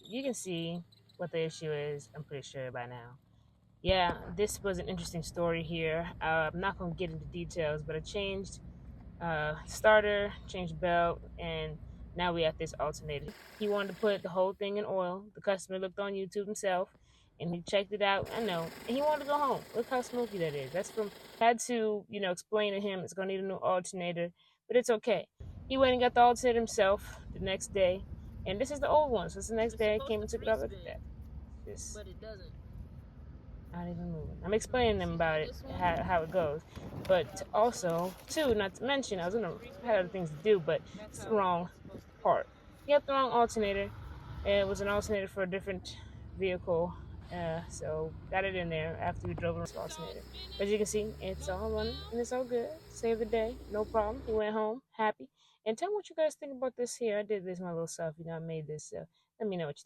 You can see what the issue is, I'm pretty sure by now. Yeah, this was an interesting story here. I'm not going to get into details, but I changed starter, changed belt, and now we have this alternator. He wanted to put the whole thing in oil. The customer looked on YouTube himself, and he checked it out. I know, and he wanted to go home. Look how smoky that is. That's from had to explain to him it's gonna need a new alternator, but it's okay. He went and got the alternator himself the next day, and this is the old one. So it's the next day I came and took it off. Look at that. Just not even moving. I'm explaining them about it, how it goes. But also, too, not to mention, I had other things to do, but it's the wrong part. He got the wrong alternator. It was an alternator for a different vehicle. So got it in there after we drove around the alternator. But as you can see, it's all running and it's all good. Saved the day, no problem. He went home happy. And tell me what you guys think about this here. I did this my little self, I made this. Let me know what you think.